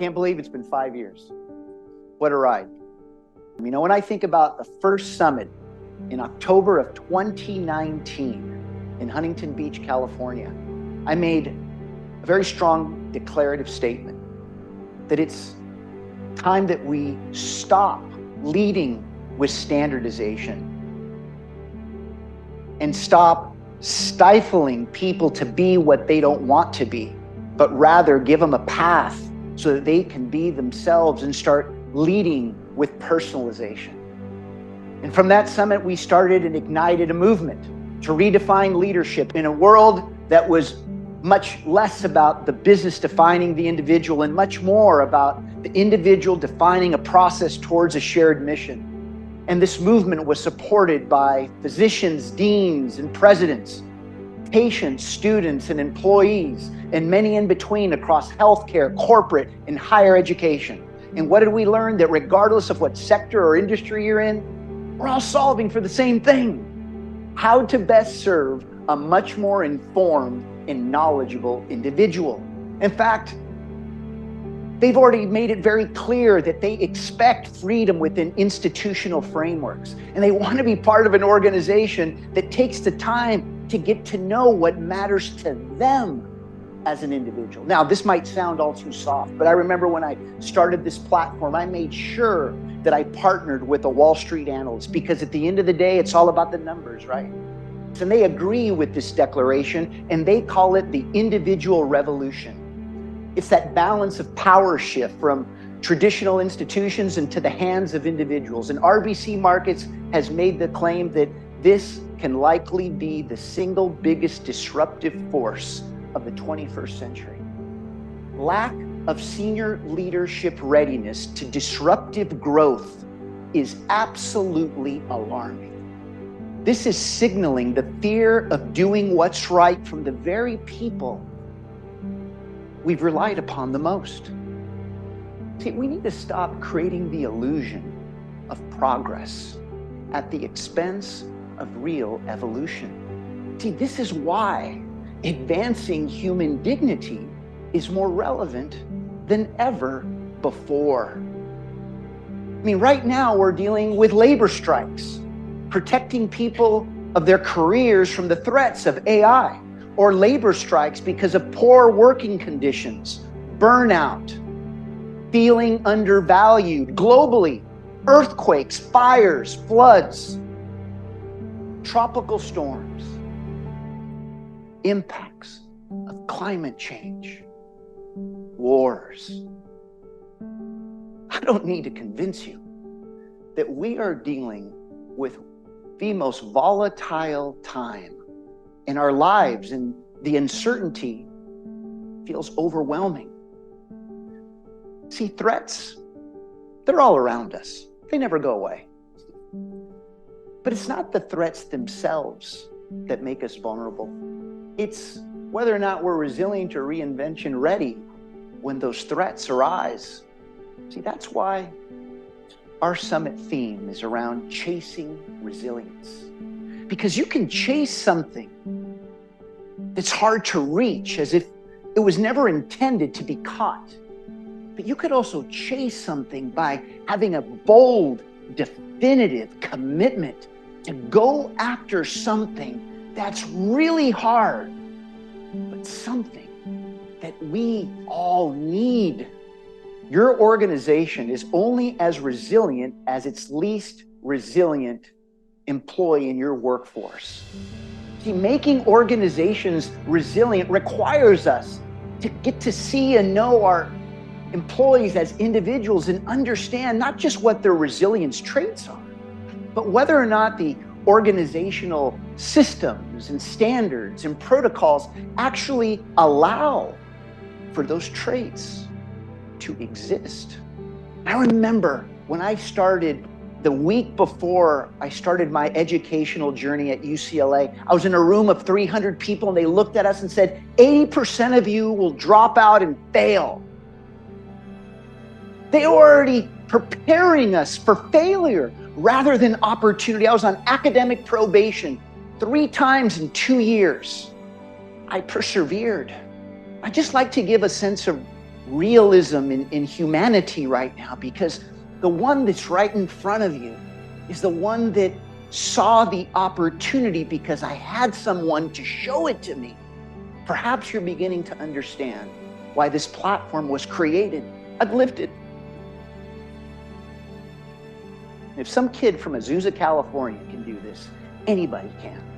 Can't believe it's been 5 years. What a ride. You know, when I think about the first summit in October of 2019 in Huntington Beach, California, I made a very strong declarative statement that it's time that we stop leading with standardization and stop stifling people to be what they don't want to be, but rather give them a path so that they can be themselves and start leading with personalization. And from that summit, we started and ignited a movement to redefine leadership in a world that was much less about the business defining the individual and much more about the individual defining a process towards a shared mission. And this movement was supported by physicians, deans, and presidents, patients, students, and employees, and many in between across healthcare, corporate, and higher education. And what did we learn? That regardless of what sector or industry you're in, we're all solving for the same thing: how to best serve a much more informed and knowledgeable individual. In fact, they've already made it very clear that they expect freedom within institutional frameworks, and they want to be part of an organization that takes the time to get to know what matters to them as an individual. Now, this might sound all too soft, but I remember when I started this platform, I made sure that I partnered with a Wall Street analyst, because at the end of the day, it's all about the numbers, right? And they agree with this declaration, and they call it the individual revolution. It's that balance of power shift from traditional institutions into the hands of individuals. And RBC Markets has made the claim that this can likely be the single biggest disruptive force of the 21st century. Lack of senior leadership readiness to disruptive growth is absolutely alarming. This is signaling the fear of doing what's right from the very people we've relied upon the most. See, we need to stop creating the illusion of progress at the expense of real evolution. See, this is why advancing human dignity is more relevant than ever before. I mean, right now we're dealing with labor strikes, protecting people of their careers from the threats of AI, or labor strikes because of poor working conditions, burnout, feeling undervalued globally, earthquakes, fires, floods, tropical storms, impacts of climate change, wars. I don't need to convince you that we are dealing with the most volatile time in our lives, and the uncertainty feels overwhelming. See, threats, they're all around us. They never go away. But it's not the threats themselves that make us vulnerable. It's whether or not we're resilient or reinvention ready when those threats arise. See, that's why our summit theme is around chasing resilience. Because you can chase something that's hard to reach as if it was never intended to be caught. But you could also chase something by having a bold, definitive commitment to go after something that's really hard, but something that we all need. Your organization is only as resilient as its least resilient employee in your workforce. See, making organizations resilient requires us to get to see and know our employees as individuals and understand not just what their resilience traits are, but whether or not the organizational systems and standards and protocols actually allow for those traits to exist. I remember when I started, the week before I started my educational journey at UCLA, I was in a room of 300 people, and they looked at us and said, 80% of you will drop out and fail. They were already preparing us for failure rather than opportunity. I was on academic probation 3 times in 2 years. I persevered. I just like to give a sense of realism in humanity right now, because the one that's right in front of you is the one that saw the opportunity because I had someone to show it to me. Perhaps you're beginning to understand why this platform was created. I've lived it. If some kid from Azusa, California can do this, anybody can.